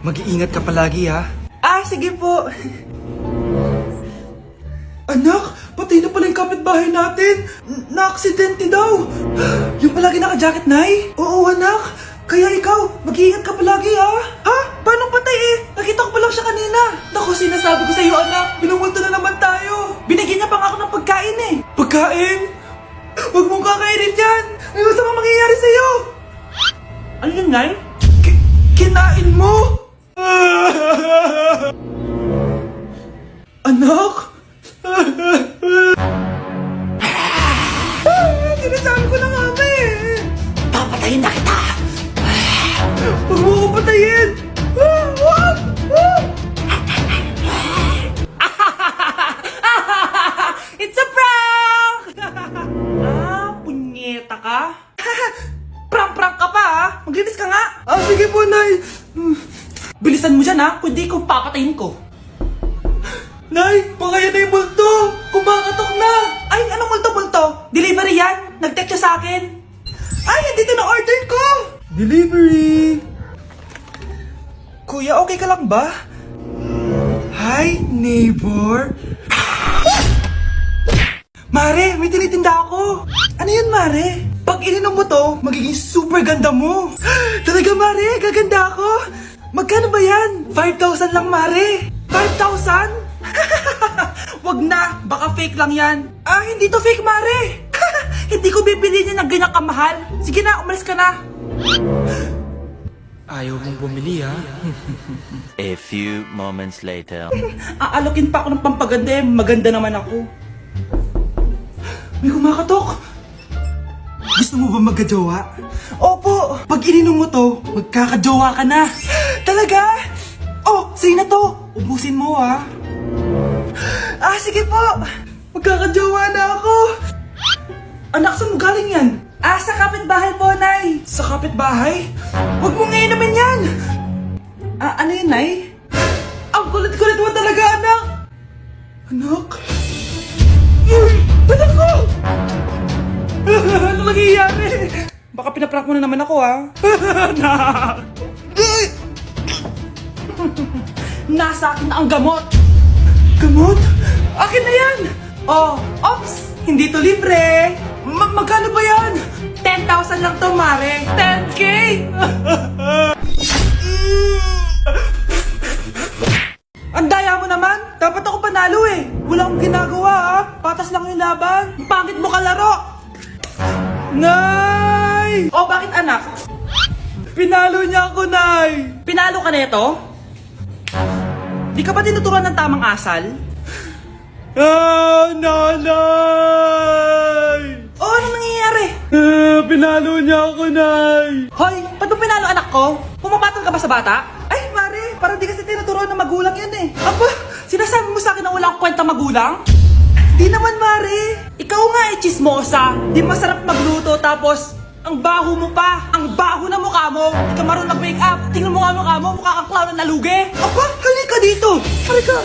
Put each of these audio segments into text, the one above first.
Mag-iingat ka palagi, ha? Ah, sige po. Anak, patay na pala yung kapitbahay natin. Na-aksidente daw. Yung palagi naka-jacket, Nay? Oo, anak. Kaya ikaw, mag-iingat ka palagi, ha? Ha? Paano patay eh? Nakita ko pa lang siya kanina. Naku, sinasabi ko sa iyo, anak. Binumulto na naman tayo. Binigyan niya pa nga ako ng pagkain eh. Pagkain? Huwag mong kakainin yan. May masama mangyayari sa'yo. Ano yun, Nay? Kinain mo? Anak? Sinasabi ko na nga eh. Papatayin na kita. Huwag mo ko patayin. Wag! It's a prank! Punyeta ka? Prank ka pa ha? Maglinis ka nga. Sige po, Nay. Bilisan mo dyan ha, kundi ikaw papatayin ko. Nay, pakaya na yung multo! Kumakatok na! Ay, anong multo-multo? Delivery yan? Nag-text siya sa akin. Ay, nandito na order ko! Delivery! Kuya, okay ka lang ba? Hi, neighbor. Mare, may tinitinda ako. Ano yun, Mare? Pag ininom mo to, magiging super ganda mo. Talaga, Mare, gaganda ako. Magkano ba yan? 5,000 lang, Mare. 5,000? Wag na, baka fake lang yan. Hindi to fake, Mare. Hindi ko bibili niya ng ganyan kamahal. Sige na, umalis ka na. Ayaw mong bumili, ha? A few moments later. Aalokin pa ako ng pampaganda eh. Maganda naman ako. May kumakatok. Gusto mo ba magkajowa? Opo! Pag ininom mo to, magkakajowa ka na. Talaga? Oh, sa'yo na to. Ubusin mo, ha? Sige po. Magkakajowa na ako. Anak, saan mo galing yan? Sa kapitbahay po, Nay. Sa kapitbahay? Huwag mo ngayon naman yan. Ano yun, Nay? Ang kulit-kulit mo talaga, anak. Anak? Uy! Anak ko! Ano nangyayari? Baka pinaprank mo na naman ako, ha? Anak! Nasa akin na ang gamot! Gamot? Akin na yan! Ops! Hindi to libre! Magkano ba yan? 10,000 lang to, Mare! 10K! Ang daya mo naman! Dapat ako panalo eh! Wala akong ginagawa ha! Patas lang yung laban! Pangit mo kalaro! Nay! Bakit anak? Pinalo niya ako, Nay! Pinalo ka neto? Di ka ba tinuturuan ng tamang asal? Nanay! Ano nangyayari? Pinalo niya ako, Nay! Hoy! Ba't mo pinalo anak ko? Pumapatol ka ba sa bata? Ay, Mare! Parang di kasi tinuturuan ng magulang yan eh. Aba! Sinasabi mo sa akin na wala akong kwenta magulang? Di naman, Mare! Ikaw nga eh, chismosa! Di masarap magluto tapos ang baho mo pa! Ang baho na mukha mo! Di ka marunong mag-make up! Tingnan mo nga mukha mo! Mukha kang clown na nalugi! Aba! Halika dito! Halika!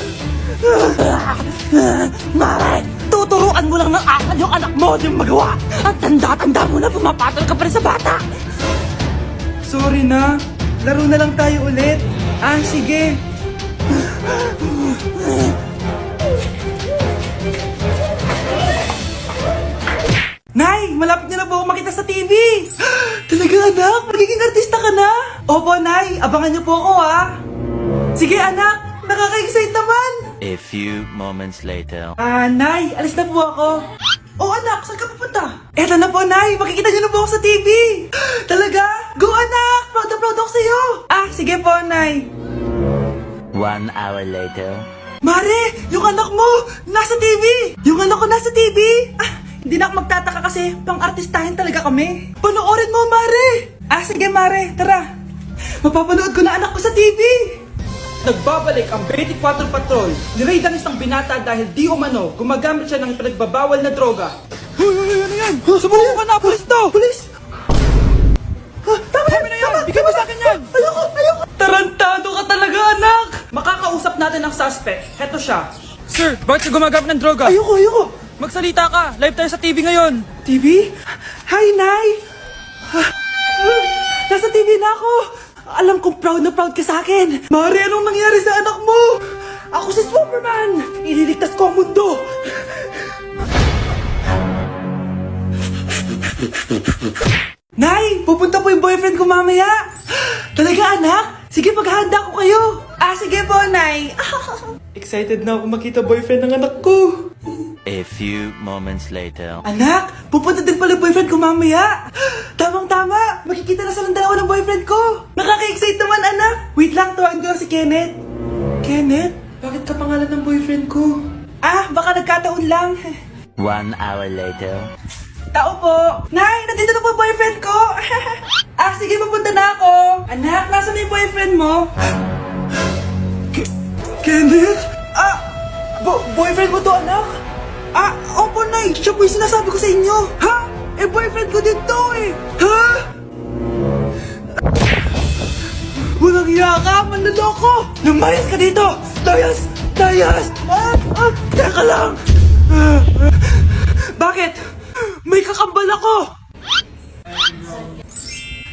Mare! Tuturuan mo lang ng asal yung anak mo! Di mo magawa! Ang tanda-tanda mo na pumapatol ka pa rin sa bata! Sorry na! Laro na lang tayo ulit! Sige! Nay! Malapit na po ako makita sa TV! Talaga anak? Magiging artista ka na? Opo, Nay! Abangan niyo po ako ha! Sige anak! Nakaka-excite naman! A few moments later. Nay! Alis na po ako! Anak! Saan ka pupunta? Eto na po, Nay! Makikita niyo na po ako sa TV! Talaga? Go anak! Proud na proud ako sa'yo! Sige po, Nay! 1 hour later. Mare! Yung anak mo! Nasa TV! Yung anak ko nasa TV! Hindi na ako magtataka kasi pang-artistahin talaga kami. Panoorin mo, Mare! Sige, Mare. Tara. Mapapanood ko na anak ko sa TV. Nagbabalik ang 24 Patrol. Niraid ang isang binata dahil di umano gumagamit siya ng pinagbabawal na droga. Hoy, ano yan? Sumuko ka na, pulis to! Pulis! Tama na yan! Bigyan mo sa akin yan! Ayoko! Tarantado ka talaga, anak! Makakausap natin ang suspect. Heto siya. Sir, bakit ka gumagamit ng droga? Ayoko! Magsalita ka! Live tayo sa TV ngayon! TV? Hi, Nay! Nasa TV na ako! Alam kong proud na proud ka sa akin. Mare, anong nangyari sa anak mo? Ako si Superman! Ililigtas ko ang mundo! Nay, pupunta po yung boyfriend ko mamaya. Talaga, anak? Sige, paghahanda ko kayo. Sige po, Nay. Excited na ako makita boyfriend ng anak ko. A few moments later. Anak, pupunta din pala yung boyfriend ko mamaya. Tamang-tama, makikita na silang dalawa ng boyfriend ko. Nakaka-excite naman, anak. Wait lang, tuwaan ko si Kenneth. Kenneth? Bakit ka pangalan ng boyfriend ko? Baka nagkataon lang. 1 hour later. Tao po. Nay, nandito na po boyfriend ko. Sige, pupunta na ako. Anak, nasa na yung boyfriend mo? Kenneth? Boyfriend mo to, anak? Opo, Nay. Siya po yung sinasabi ko sa inyo. Ha? Boyfriend ko din to eh. Ha? Walang hiya ka, manloloko. Lumayas ka dito. Layas! Teka lang. Bakit? May kakambal ako.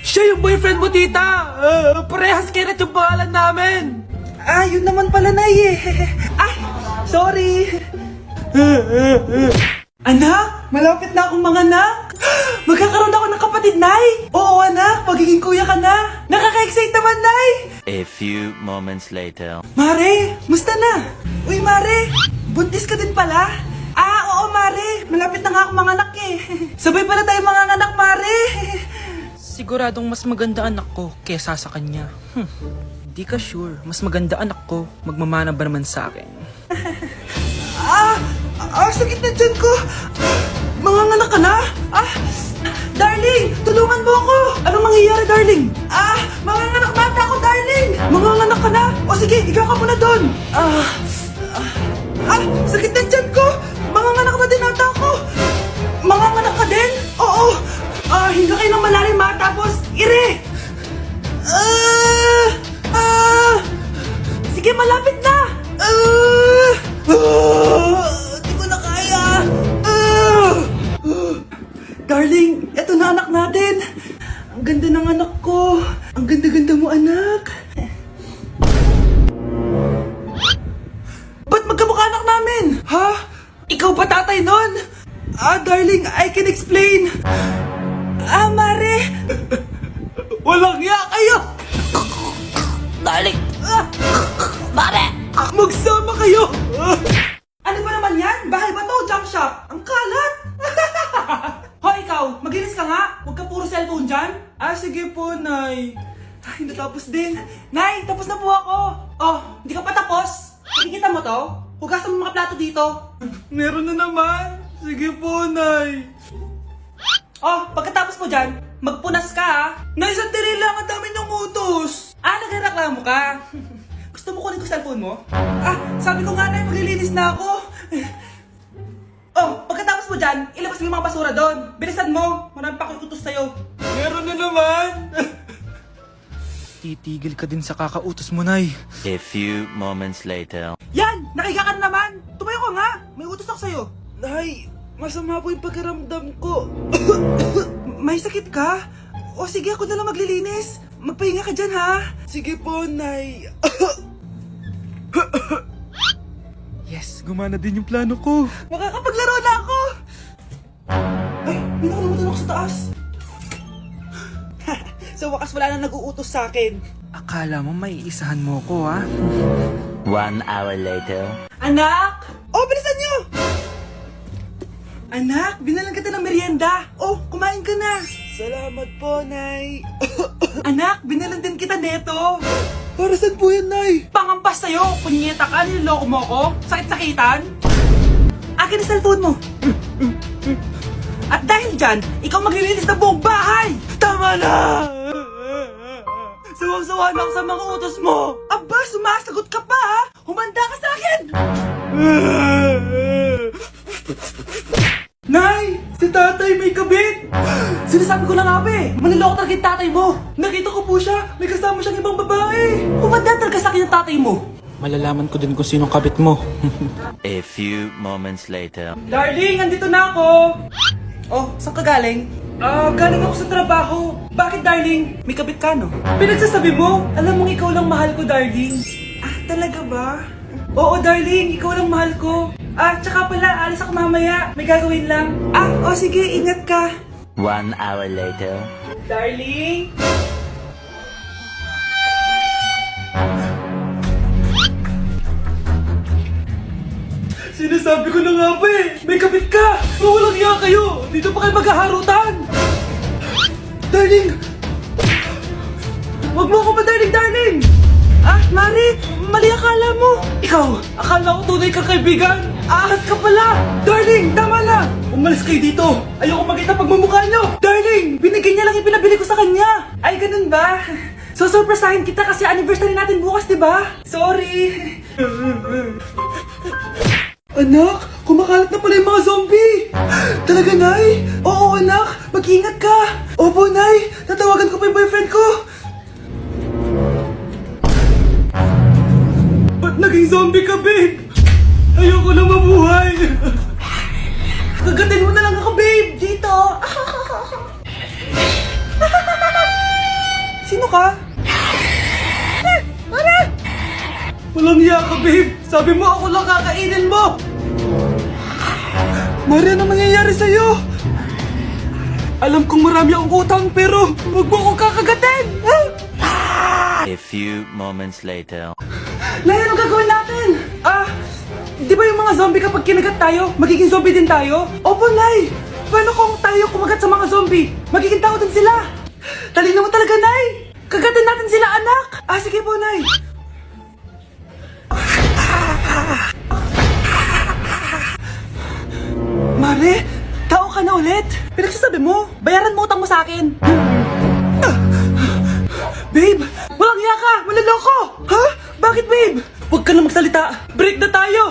Siya yung boyfriend mo, tita. Parehas Kenneth yung pangalan namin. Yun naman pala, Nay eh. Sorry. Anak, malapit na akong manganak. Magkakaroon ako ng kapatid, Nay. Oo, anak, magiging kuya ka na. Nakaka-excite naman, Nay. A few moments later. Mare, musta na? Uy, Mare, buntis ka din pala? Oo, Mare, malapit na nga akong manganak eh. Sabay pala tayo manganganak, Mare. Siguradong mas maganda anak ko kesa sa kanya. Di ka sure, mas maganda anak ko, magmamana ba naman sa akin? Sakit na dyan ko. Manganganak ka na? Darling, tulungan mo ako. Anong mangyayari, darling? Manganganak na ako, darling. Manganganak ka na? O sige, ikaw ka muna doon. Sakit na dyan ko. Manganganak na din ata ako. Manganganak ka din? Oo. Hinga kayo ng malalim ha, tapos ire. Sige, malapit na. Di ko na kaya. Darling, eto na anak natin. Ang ganda ng anak ko. Ang ganda-ganda mo, anak. Ba't magkamukha anak namin? Ha? Ikaw ba tatay nun? Darling, I can explain. Mare. Walang hiya kayo. Darling! Mare! Magsama kayo. Ano ba naman yan? Bahay ba to? Junk shop? Ang kalat. Ikaw, maglinis ka nga. Huwag ka puro cellphone dyan. Sige po, Nay. Ay, natapos din. Nay, tapos na po ako. Hindi ka pa tapos? Nakikita mo to? Hugasan mo mga plato dito. Meron na naman. Sige po, Nay. Pagkatapos mo dyan, magpunas ka ha. Nay, sandali lang. Ang dami ng utos. Nagreklamo ka. Gusto mo kunin ko cellphone mo? Sabi ko nga, Nay, maglilinis na ako. Pagkatapos mo dyan, ilabas mo yung mga basura doon. Bilisan mo. Marami pa akong utos sa'yo. Meron na naman. Titigil ka din sa kakautos mo, Nay. A few moments later. Yan! Nakiga ka na naman! Tumayo ka nga! May utos ako sa'yo. Nay, masama po yung pagkaramdam ko. May sakit ka? Sige, ako na lang maglilinis. Magpahinga ka dyan, ha? Sige po, Nay. Yes, gumana din yung plano ko. Makakapaglaro na ako! Ay, may nakalimutan ako sa taas. Sa wakas wala na nag-uutos sa akin. Akala mo may isahan mo ko, ha? 1 hour later. Anak! Bilisan niyo! Anak, binalan kita ng merienda. Kumain ka na. Salamat po, Nay. Anak, binalan din kita neto. Para saan po yan, Nay? Pangampas sa'yo. Punyeta ka, niloloko mo ko. Sakit-sakitan. Akin ang cellphone mo. At dahil dyan, ikaw maglilinis ng buong bahay. Tama na! Sawang-sawa na ako sa mga utos mo. Aba, sumasagot ka pa, ha? Humanda ka sa akin! Nay! Si tatay may kabit! Sinasabi ko na nga ba eh! Maniloko talaga yung tatay mo! Nakita ko po siya! May kasama siyang ibang babae! Humanda talaga sa akin yung tatay mo! Malalaman ko din kung sinong kabit mo. A few moments later. Darling, andito na ako! Oh, saan ka galing? Galing ako sa trabaho. Bakit, darling? May kabit ka, no? Pinagsasabi mo? Alam mong ikaw lang mahal ko, darling. Talaga ba? Oo, darling. Ikaw lang mahal ko. Tsaka pala, alis ako mamaya. May gagawin lang. Sige, ingat ka. 1 hour later. Darling? Sinasabi ko na nga ba eh. May kapit ka. Walang iya kayo. Dito pa kayo maghaharutan. Darling! Wag mo ako ba, darling? Mari, mali akala mo. Ikaw, akala ko tunay kang kaibigan. Ahas ka pala. Darling, tama na. Umalis kayo dito. Ayoko makita pagmumukha nyo. Darling, binigay niya lang yung pinabili ko sa kanya. Ay, ganun ba? So, surpresahin kita kasi anniversary natin bukas, di ba? Sorry. Anak, kumakalat na pala yung mga zombie. Talaga, Nay? Oo, anak. Mag-ingat ka. Opo, Nay. Tatawagan ko pa yung boyfriend ko. Ba't naging zombie ka, babe? Ayoko na mabuhay. Kagatin mo na lang ako, babe. Dito. Sino ka? Walang iya ka, babe. Sabi mo ako lang kakainin mo. Mari, ano mangyayari sa'yo? Alam kong marami akong utang pero huwag mo akong kakagatin. A few moments later. Nay, ano gagawin natin? Di ba yung mga zombie kapag kinagat tayo, magiging zombie din tayo? Opo, Nay. Paano kung tayo kumagat sa mga zombie? Magiging tao din sila. Talino mo talaga, Nay. Kagatin natin sila, anak. Sige po, Nay. Mare, tao ka na ulit? Pinagsasabi mo, bayaran mo utang mo sa akin. Babe, walang hiya ka! Manloloko! Ha? Bakit, babe? Huwag ka na magsalita. Break na tayo!